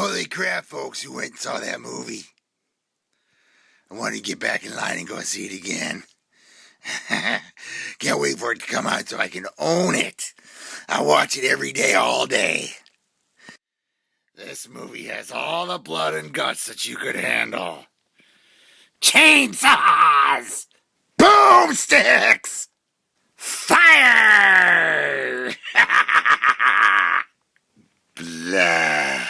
Holy crap, folks who went and saw that movie. I want to get back in line and go and see it again. Can't wait for it to come out so I can own it. I watch it every day, all day. This movie has all the blood and guts that you could handle. Chainsaws! Boomsticks! Fire! Blood.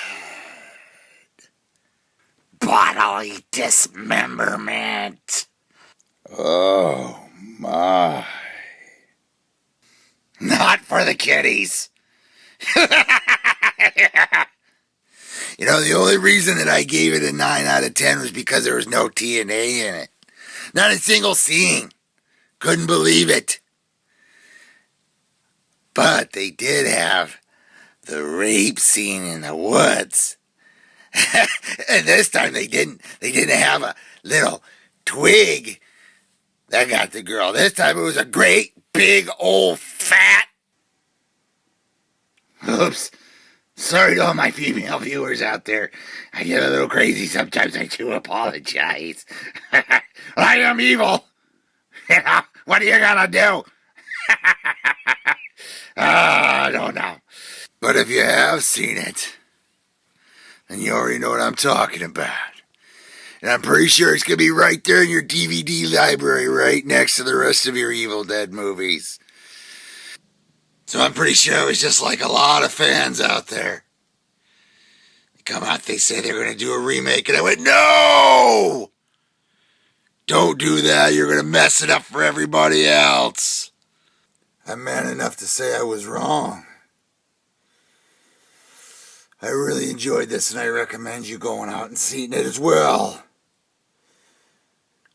Bodily dismemberment. Oh my. Not for the kiddies. You know, the only reason that I gave it a 9 out of 10 was because there was no TNA in it. Not a single scene. Couldn't believe it. But they did have the rape scene in the woods. And this time they didn't have a little twig that got the girl. This time it was a great big old fat. Oops. Sorry to all my female viewers out there. I get a little crazy sometimes. I do apologize. I am evil. What are you gonna do? I don't know. But if you have seen it, then you already know what I'm talking about. And I'm pretty sure it's going to be right there in your DVD library, right next to the rest of your Evil Dead movies. So I'm pretty sure it was just like a lot of fans out there. They come out, they say they're going to do a remake, and I went, no! Don't do that, you're going to mess it up for everybody else. I'm man enough to say I was wrong. I really enjoyed this, and I recommend you going out and seeing it as well.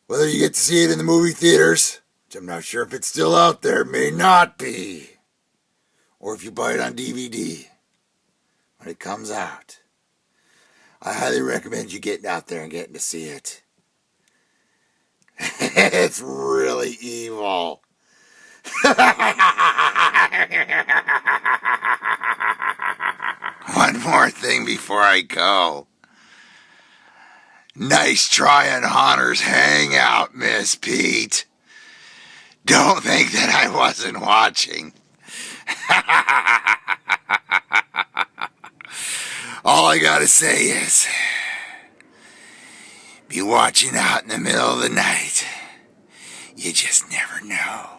Whether you get to see it in the movie theaters, which I'm not sure if it's still out there, may not be, or if you buy it on DVD when it comes out, I highly recommend you getting out there and getting to see it. It's really evil. One more thing before I go. Nice trying Haunters hangout, Miss Pete. Don't think that I wasn't watching. All I gotta say is, be watching out in the middle of the night. You just never know.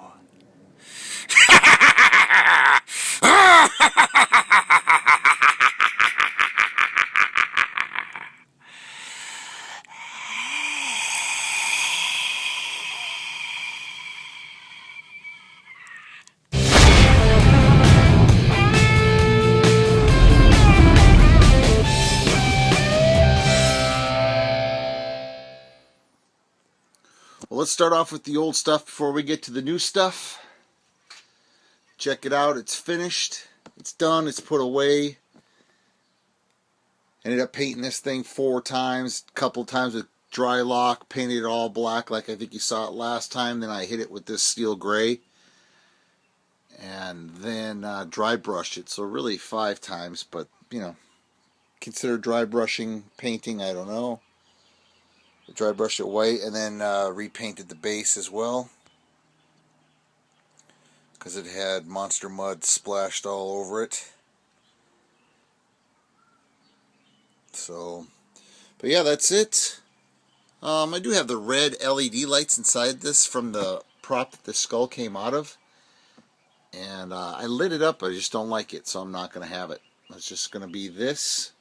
Well, let's start off with the old stuff before we get to the new stuff. Check it out. It's finished. It's done. It's put away. Ended up painting this thing 4 times. A couple times with dry lock. Painted it all black like I think you saw it last time. Then I hit it with this steel gray. And then dry brushed it. So really 5 times. But, you know, consider dry brushing painting. I don't know. Dry brushed it white and then repainted the base as well, because it had monster mud splashed all over it. So, but yeah, that's it. I do have the red LED lights inside this from the prop that the skull came out of, and I lit it up, but I just don't like it, so I'm not going to have it. It's just going to be this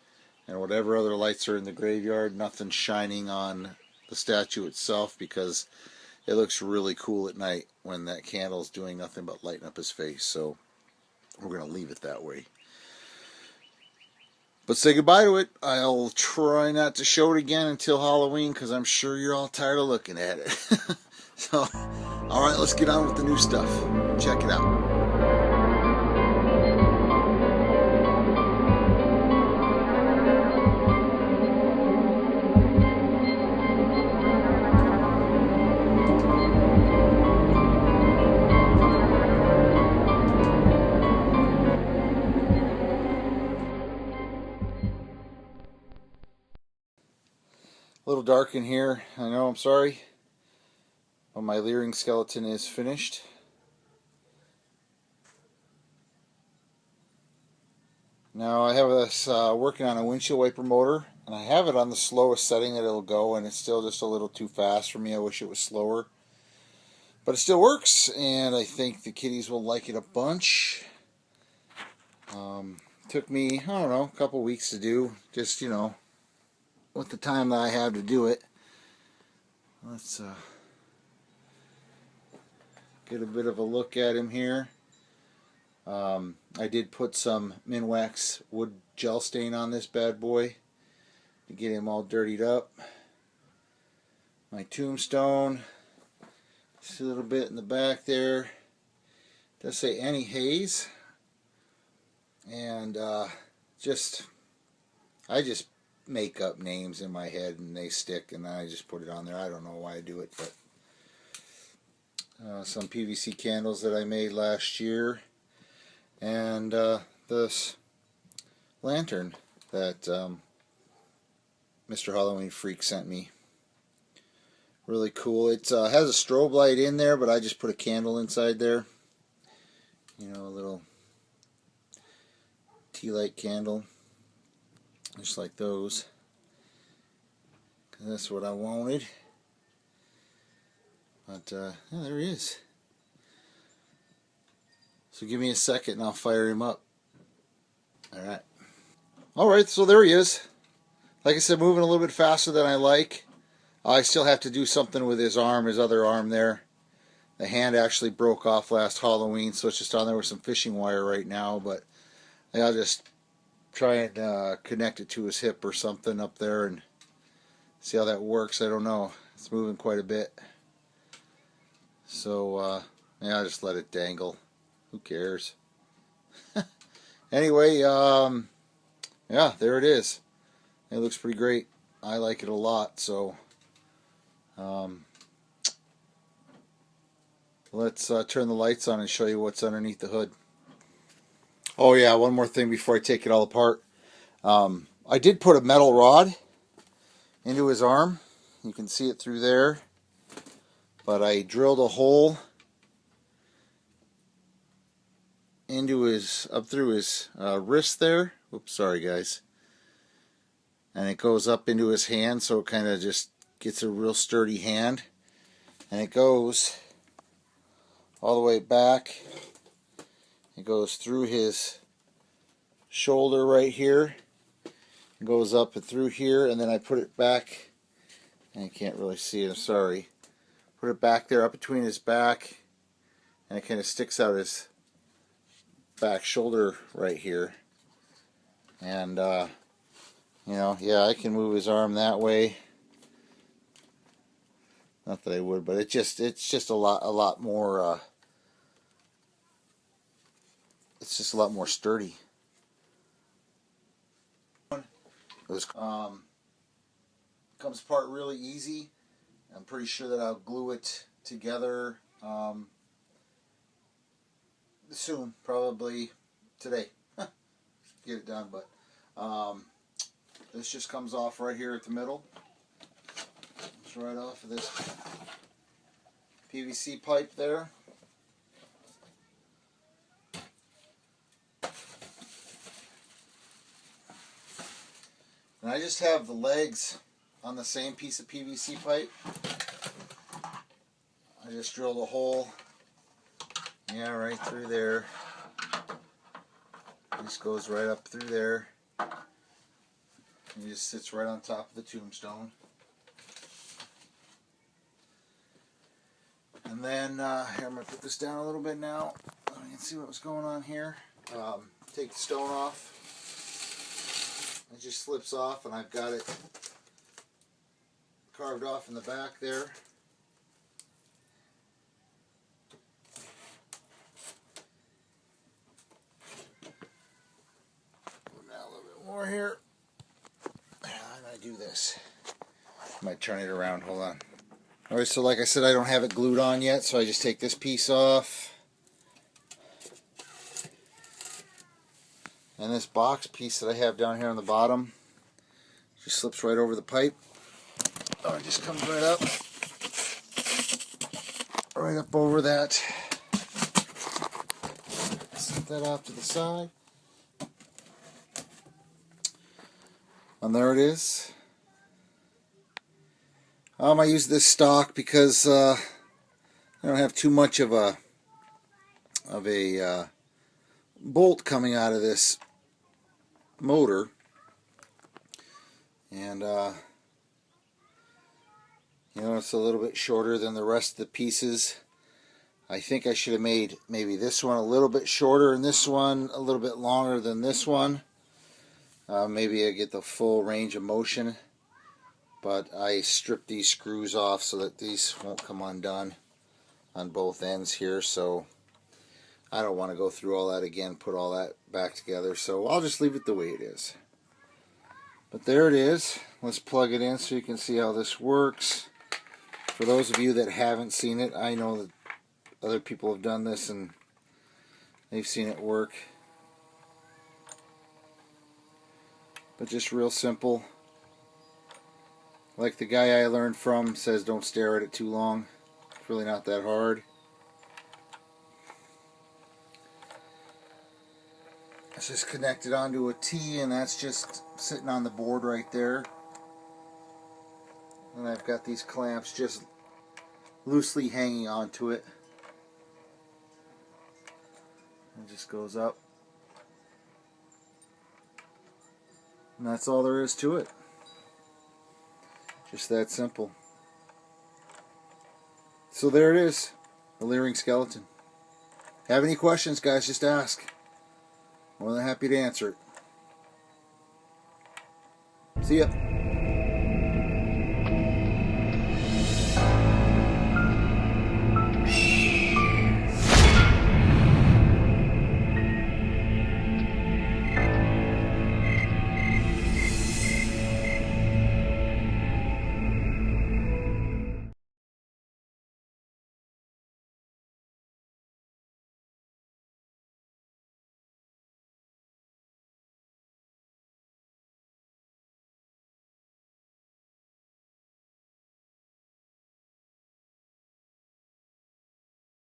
and whatever other lights are in the graveyard. Nothing shining on the statue itself, because it looks really cool at night when that candle's doing nothing but lighting up his face. So we're going to leave it that way. But say goodbye to it. I'll try not to show it again until Halloween, because I'm sure you're all tired of looking at it. So, alright, let's get on with the new stuff. Check it out. A little dark in here. I know, I'm sorry. But my leering skeleton is finished. Now I have this working on a windshield wiper motor, and I have it on the slowest setting that it'll go, and it's still just a little too fast for me. I wish it was slower. But it still works, and I think the kitties will like it a bunch. Took me, I don't know, a couple weeks to do, just, you know, with the time that I have to do it. Let's get a bit of a look at him here. I did put some Minwax wood gel stain on this bad boy to get him all dirtied up. My tombstone, just a little bit in the back there. It does say Annie Hayes. And I just make up names in my head and they stick, and I just put it on there. I don't know why I do it, but some PVC candles that I made last year, and this lantern that Mr. Halloween Freak sent me. Really cool. It has a strobe light in there, but I just put a candle inside there. You know, a little tea light candle, just like those. That's what I wanted. But yeah, there he is. So give me a second and I'll fire him up. Alright. Alright, so there he is. Like I said, moving a little bit faster than I like. I still have to do something with his arm, his other arm there. The hand actually broke off last Halloween, so it's just on there with some fishing wire right now, but I'll just try and connect it to his hip or something up there and see how that works. I don't know. It's moving quite a bit. So, yeah, I'll just let it dangle. Who cares? Anyway, yeah, there it is. It looks pretty great. I like it a lot, so let's turn the lights on and show you what's underneath the hood. Oh yeah, one more thing before I take it all apart. I did put a metal rod into his arm. You can see it through there. But I drilled a hole into his, up through his wrist there. Oops, sorry guys. And it goes up into his hand, so it kind of just gets a real sturdy hand. And it goes all the way back. It goes through his shoulder right here. It goes up and through here, and then I put it back. And you can't really see it, I'm sorry. Put it back there up between his back, and it kind of sticks out his back shoulder right here. And you know, yeah, I can move his arm that way. Not that I would, but it's just a lot more. It's just a lot more sturdy. It was, comes apart really easy. I'm pretty sure that I'll glue it together soon, probably today. Get it done, but this just comes off right here at the middle. It's right off of this PVC pipe there. And I just have the legs on the same piece of PVC pipe. I just drilled a hole, yeah, right through there. This goes right up through there. And it just sits right on top of the tombstone. And then here, I'm going to put this down a little bit now. You can see what's going on here. Take the stone off. It just slips off, and I've got it carved off in the back there. Now a little bit more here. I'm going to do this. I might turn it around. Hold on. Alright, so like I said, I don't have it glued on yet, so I just take this piece off. And this box piece that I have down here on the bottom just slips right over the pipe. Oh, it just comes right up. Right up over that. Set that off to the side. And there it is. I use this stock because I don't have too much of a bolt coming out of this motor, and it's a little bit shorter than the rest of the pieces. I think I should have made maybe this one a little bit shorter and this one a little bit longer than this one. Maybe I get the full range of motion, but I stripped these screws off so that these won't come undone on both ends here, so I don't want to go through all that again, put all that back together, so I'll just leave it the way it is. But there it is. Let's plug it in so you can see how this works. For those of you that haven't seen it, I know that other people have done this and they've seen it work. But just real simple. Like the guy I learned from says, don't stare at it too long. It's really not that hard. It's just connected onto a T, and that's just sitting on the board right there. And I've got these clamps just loosely hanging onto it. It just goes up. And that's all there is to it. Just that simple. So there it is, the Leering skeleton. Have any questions, guys, just ask. More than happy to answer it. See ya.